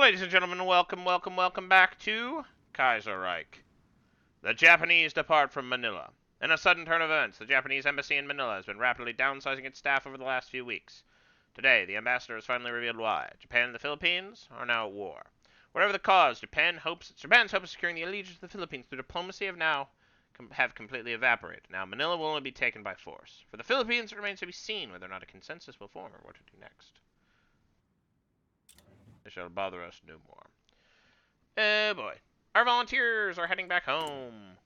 Ladies and gentlemen, welcome back to Kaiserreich. The Japanese depart from Manila. In a sudden turn of events, the Japanese embassy in Manila has been rapidly downsizing its staff over the last few weeks. Today, the ambassador has finally revealed why. Japan and the Philippines are now at war. Whatever the cause, Japan's hopes of securing the allegiance of the Philippines through diplomacy have completely evaporated. Now, Manila will only be taken by force. For the Philippines, it remains to be seen whether or not a consensus will form or what to do next. They shall bother us no more. Oh boy. Our volunteers are heading back home.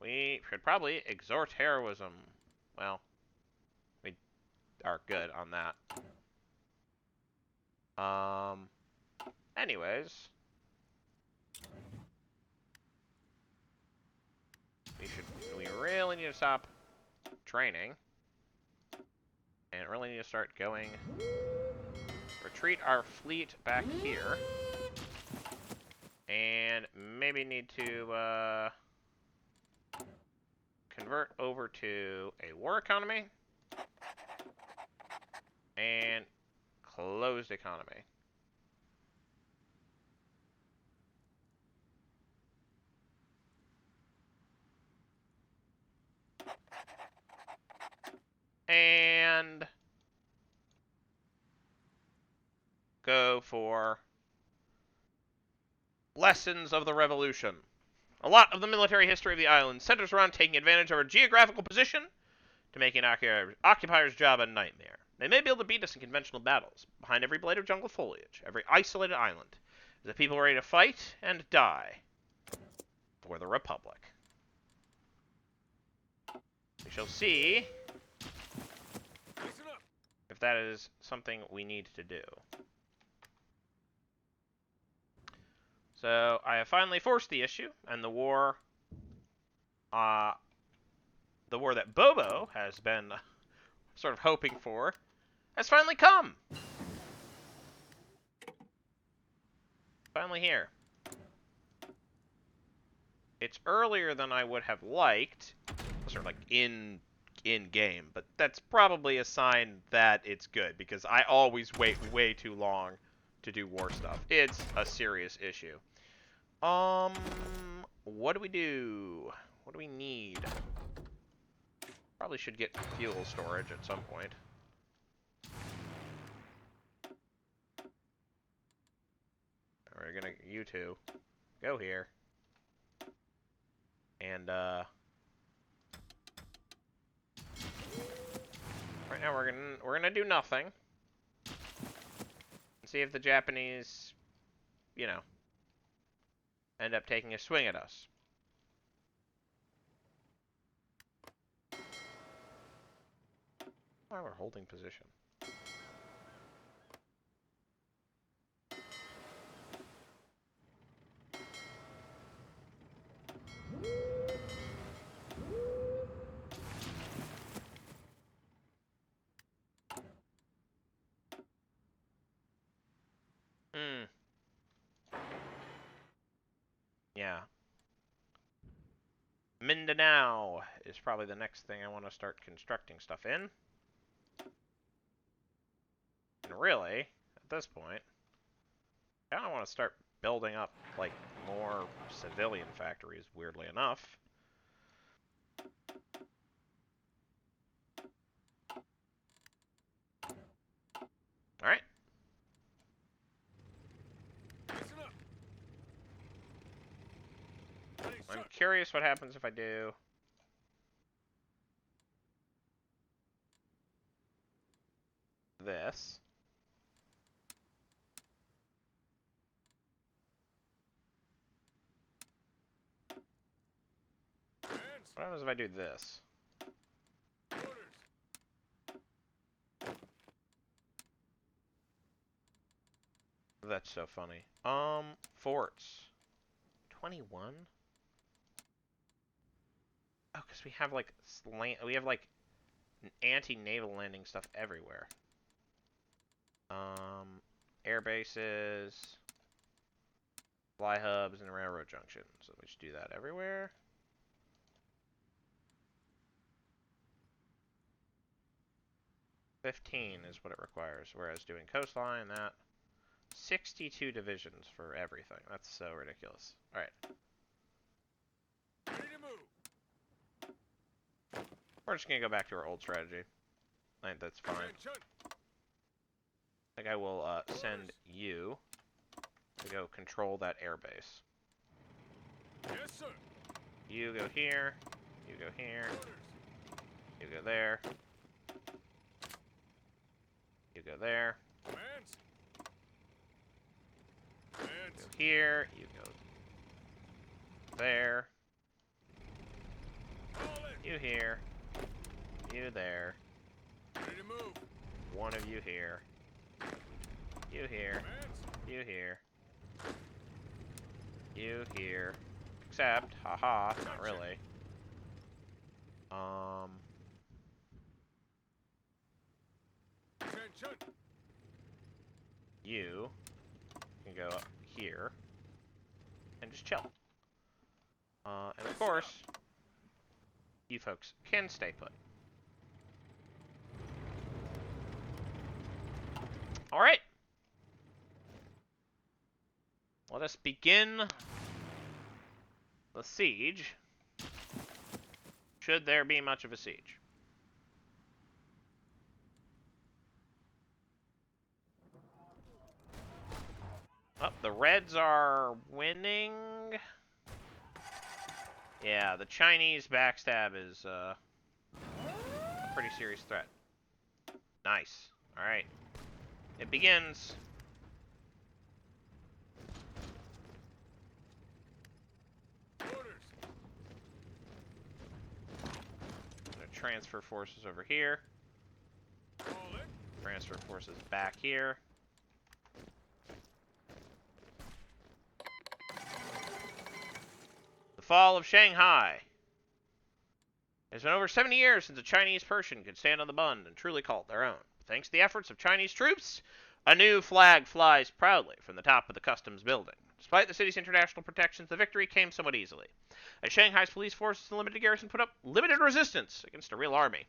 We should probably exhort heroism. Well, we are good on that. Anyways. We really need to stop training. And really need to start going. Retreat our fleet back here. And maybe need to, convert over to a war economy. And closed economy. And go for Lessons of the Revolution. A lot of the military history of the island centers around taking advantage of our geographical position to make an occupier's job a nightmare. They may be able to beat us in conventional battles. Behind every blade of jungle foliage, every isolated island, is a people ready to fight and die for the Republic. We shall see if that is something we need to do. So, I have finally forced the issue, and the war that Bobo has been sort of hoping for has finally come. Finally here. It's earlier than I would have liked, sort of like in game, but that's probably a sign that it's good, because I always wait way too long to do war stuff. It's a serious issue. What do we do? What do we need? Probably should get fuel storage at some point. We're gonna, you two, go here. And, right now we're gonna do nothing. And see if the Japanese, you know, end up taking a swing at us. Why we're holding position. Yeah. Mindanao is probably the next thing I want to start constructing stuff in. And really, at this point, I kind of want to start building up, like, more civilian factories, weirdly enough. Alright. I'm curious what happens if I do this. What happens if I do this? That's so funny. Forts. 21? Oh, because we have, like, anti-naval landing stuff everywhere. Air bases, fly hubs, and railroad junctions. So we should do that everywhere. $15 is what it requires, whereas doing coastline, that 62 divisions for everything. That's so ridiculous. All right. Ready to move. We're just gonna go back to our old strategy. I think that's fine. Attention. I think I will send you to go control that airbase. Yes, sir. You go here. You go here. Orders. You go there. You go there. Commands. You Commands. go here. You go there. All in. You here. You there. Ready to move. One of you here. You here. Commands. You here. You here. Except, haha, not really. Attention. You can go up here and just chill. And of course, you folks can stay put. All right. Let us begin the siege. Should there be much of a siege? Oh, the Reds are winning. Yeah, the Chinese backstab is a pretty serious threat. Nice. All right. It begins. Orders. I'm gonna transfer forces over here. All in. Transfer forces back here. The fall of Shanghai. It's been over 70 years since a Chinese Persian could stand on the Bund and truly call it their own. Thanks to the efforts of Chinese troops, a new flag flies proudly from the top of the customs building. Despite the city's international protections, the victory came somewhat easily, as Shanghai's police forces and limited garrison put up limited resistance against a real army.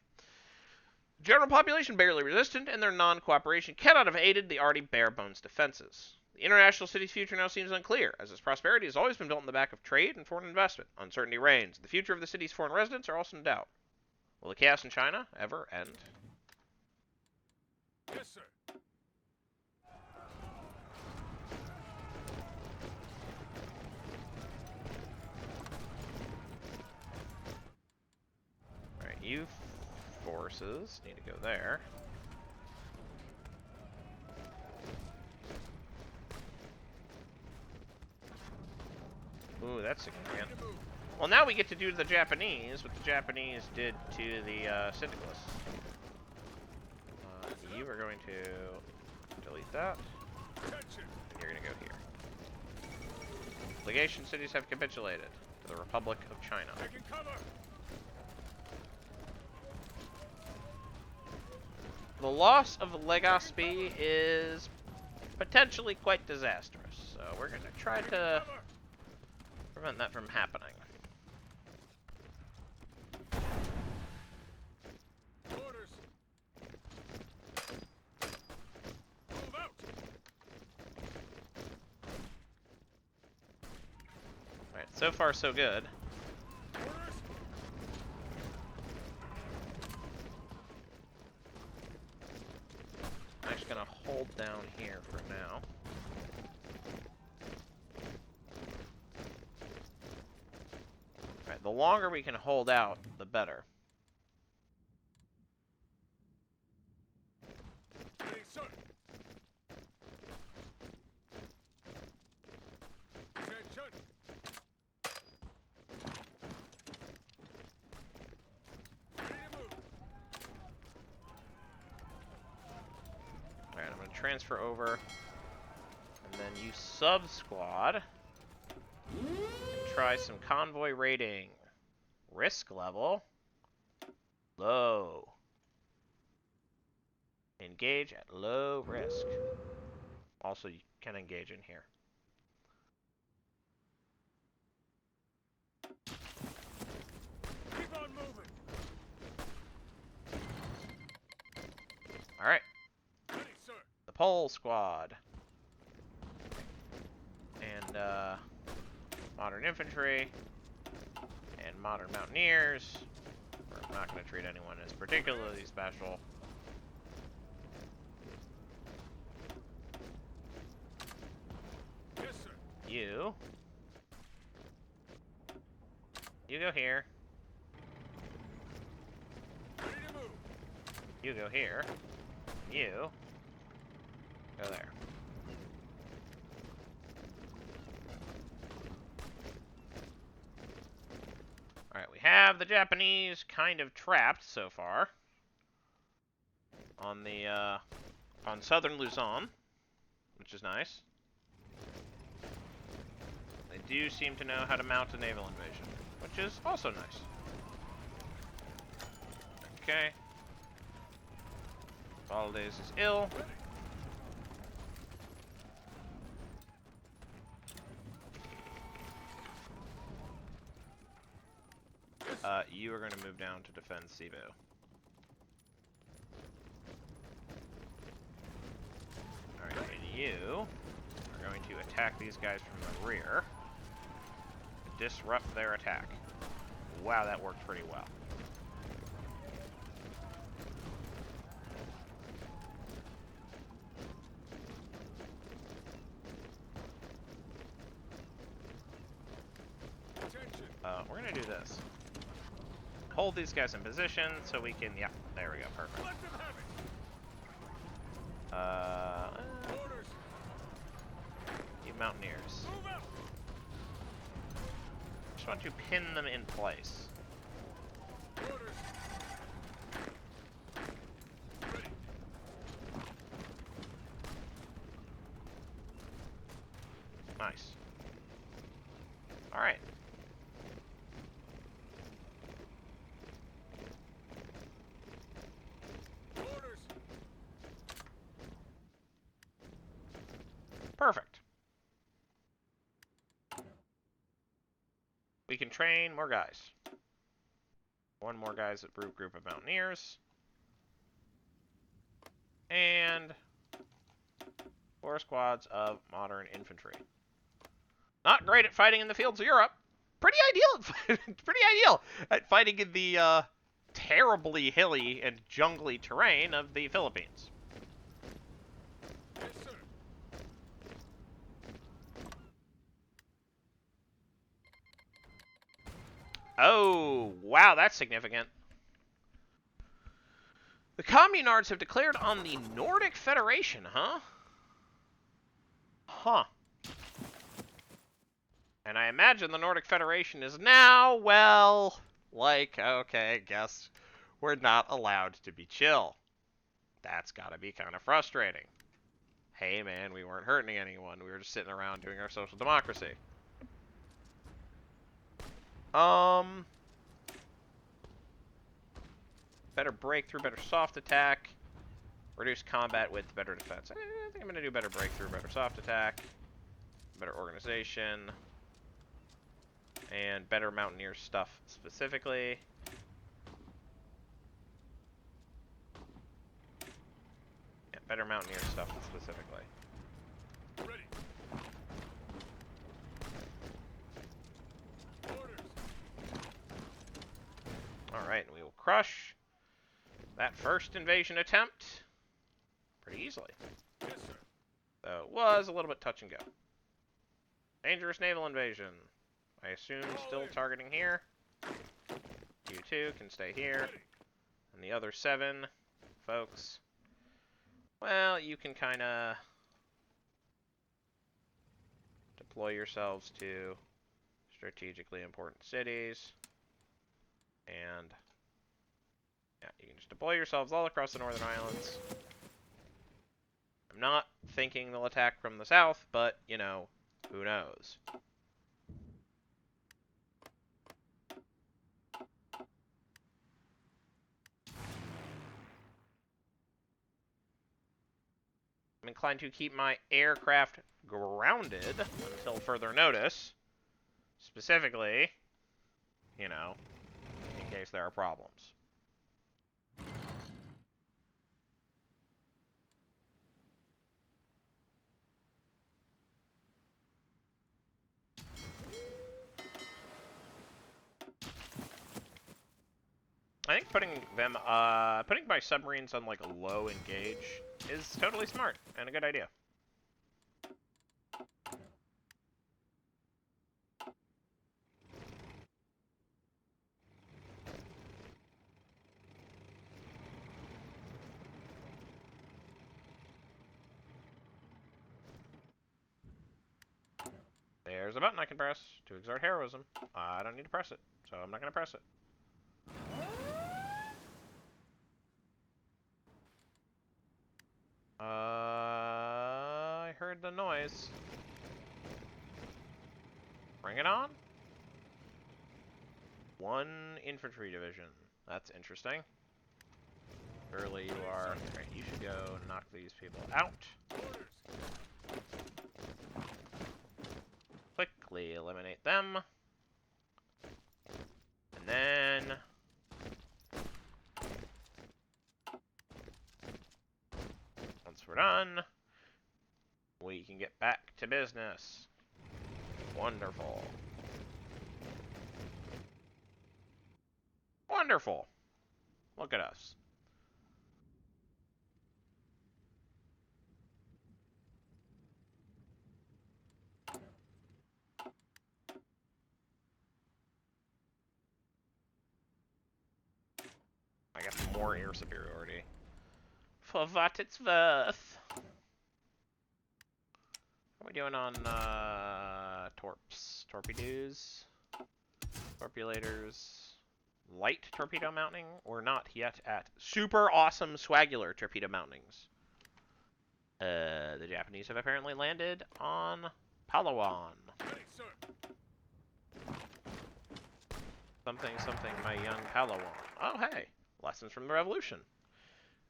The general population barely resisted, and their non-cooperation cannot have aided the already bare-bones defenses. The international city's future now seems unclear, as its prosperity has always been built on the back of trade and foreign investment. Uncertainty reigns. The future of the city's foreign residents are also in doubt. Will the chaos in China ever end? Yes, sir. Alright, you forces need to go there. Ooh, that's significant. Ready to move. Well, now we get to do to the Japanese what the Japanese did to the Syndicalists. You are going to delete that. Attention. And you're going to go here. Legation cities have capitulated to the Republic of China. Taking cover. The loss of Legazpi is potentially quite disastrous, so we're going to try to Cover. prevent that from happening. Orders. Move out. Alright, so far so good. Orders. I'm actually going to hold down here for now. Alright, the longer we can hold out, the better. Ready, sir. Attention. Ready to move. Alright, I'm going to transfer over. And then you sub-squad. And try some convoy raiding. Risk level. Low. Engage at low risk. Also, you can engage in here. Keep on moving. Alright, Ready, sir. the pole squad. and modern infantry, and modern mountaineers. We're not going to treat anyone as particularly special. Yes, sir. You go here. Ready to move. You go here. You go there. Alright, we have the Japanese kind of trapped so far on the on southern Luzon, which is nice. They do seem to know how to mount a naval invasion, which is also nice. Okay. Valdez is ill. You are going to move down to defend Cebu. Alright, and you are going to attack these guys from the rear. Disrupt their attack. Wow, that worked pretty well. Attention. We're going to do this. Hold these guys in position so we can... Yeah, there we go. Perfect. Let them have it. Orders. You mountaineers. Move out. Just want to pin them in place. Orders. Ready. Nice. Alright. Orders. Perfect. We can train more guys. One more guys at group of mountaineers. And 4 squads of modern infantry. Not great at fighting in the fields of Europe. Pretty ideal at fighting in the terribly hilly and jungly terrain of the Philippines. Yes, sir. Oh, wow, that's significant. The Communards have declared on the Nordic Federation, huh? Huh. And I imagine the Nordic Federation is now, well, like, okay, I guess we're not allowed to be chill. That's gotta be kind of frustrating. Hey, man, we weren't hurting anyone. We were just sitting around doing our social democracy. Better breakthrough, better soft attack. Reduce combat with better defense. I think I'm going to do better breakthrough, better soft attack. Better organization. And better mountaineer stuff specifically. Yeah, better mountaineer stuff specifically. Ready. Orders. Alright, and we will crush that first invasion attempt pretty easily. Yes, sir. Though it was a little bit touch and go. Dangerous naval invasion. I assume still targeting here. You two can stay here. Ready. And the other 7 folks, well, you can kind of deploy yourselves to strategically important cities. And yeah, you can just deploy yourselves all across the Northern Islands. I'm not thinking they'll attack from the south, but, you know, who knows? I'm inclined to keep my aircraft grounded until further notice. Specifically, you know, in case there are problems. think putting my submarines on like a low engage is totally smart and a good idea. There's a button I can press to exert heroism. I don't need to press it, so I'm not going to press it. I heard the noise. Bring it on. 1 infantry division. That's interesting. Early you are. Right, you should go knock these people out. Quickly eliminate them. And then... once we're done, we can get back to business. Wonderful. Wonderful. Look at us. I got more air superiority. For what it's worth. How are we doing on torps? Torpedoes? Torpedolators? Light torpedo mounting? We're not yet at super awesome swagular torpedo mountings. The Japanese have apparently landed on Palawan. Ready, sir. Something, something, my young Palawan. Oh, hey. Lessons from the Revolution.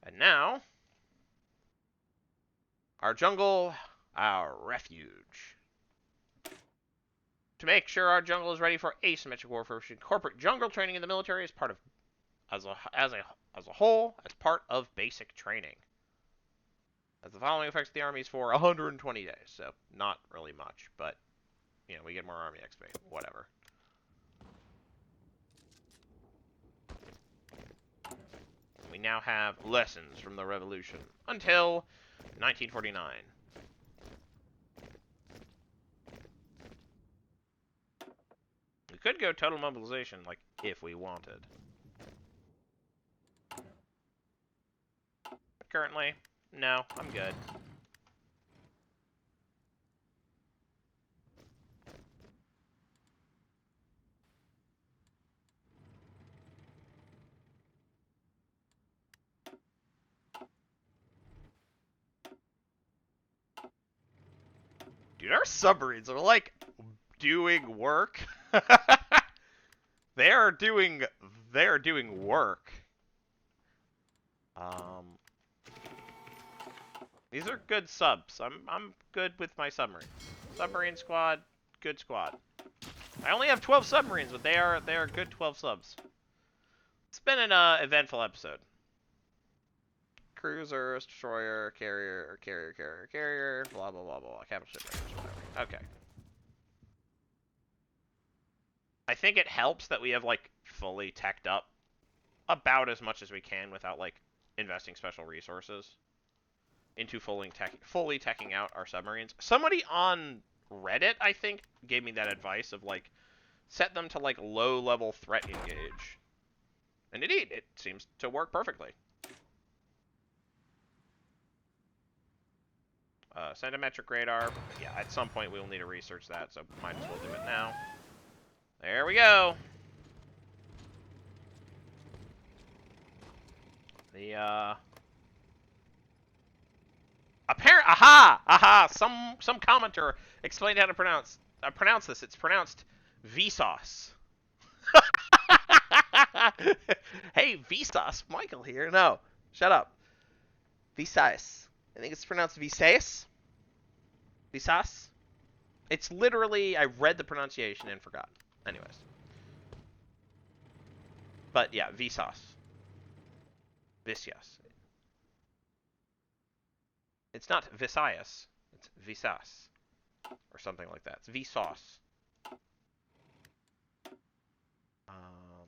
And now, our jungle, our refuge. To make sure our jungle is ready for asymmetric warfare, we should incorporate jungle training in the military as part of, as a whole, as part of basic training. As the following affects the armies for 120 days, so not really much, but you know, we get more army XP, whatever. We now have lessons from the Revolution until 1949. We could go total mobilization, like, if we wanted. But currently, no, I'm good. Dude, our submarines are, like, doing work. They're doing work. These are good subs. I'm good with my submarine. Submarine squad, good squad. I only have 12 submarines, but they are good 12 subs. It's been an eventful episode. Cruiser, destroyer, carrier, blah blah blah blah. Capital ship raiders, whatever. Okay. I think it helps that we have like fully teched up about as much as we can without like investing special resources into fully teching out our submarines. Somebody on Reddit, I think, gave me that advice of like set them to like low level threat engage. And indeed, it seems to work perfectly. Centimetric radar. Yeah, at some point we will need to research that, so might as well do it now. There we go. The aha! Some commenter explained how to pronounce this. It's pronounced Vsauce. Hey, Vsauce, Michael here. No, shut up. Vsauce. I think it's pronounced Visas. Visas. It's literally, I read the pronunciation and forgot. Anyways. But yeah, Vsauce. Vicious. It's not Visayas. It's Visas. Or something like that. It's Vsauce.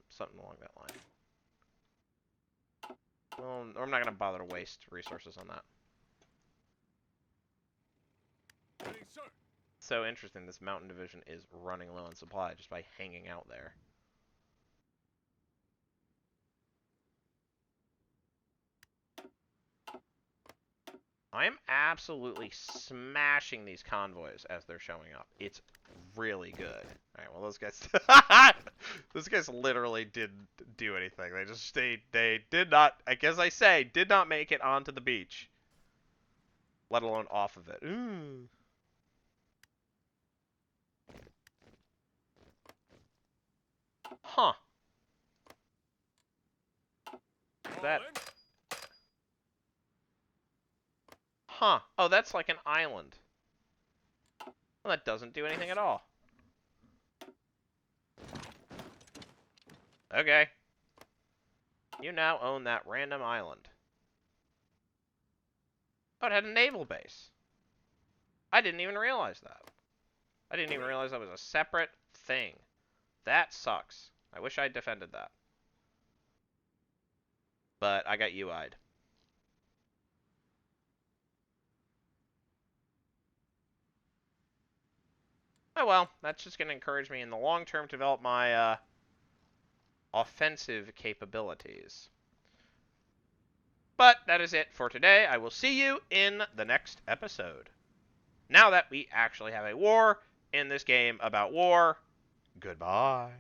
Something along that line. Well, I'm not gonna bother to waste resources on that. Ready, sir. So interesting, this mountain division is running low on supply just by hanging out there. I am absolutely smashing these convoys as they're showing up. It's really good. Alright, well those guys those guys literally didn't do anything. They did not, I guess I say, did not make it onto the beach. Let alone off of it. Ooh. Huh. That. All in. Huh. Oh, that's like an island. Well, that doesn't do anything at all. Okay. You now own that random island. Oh, it had a naval base. I didn't even realize that. I didn't even realize that was a separate thing. That sucks. I wish I'd defended that. But I got UI'd. Oh well, that's just going to encourage me in the long term to develop my offensive capabilities. But that is it for today. I will see you in the next episode. Now that we actually have a war in this game about war, goodbye.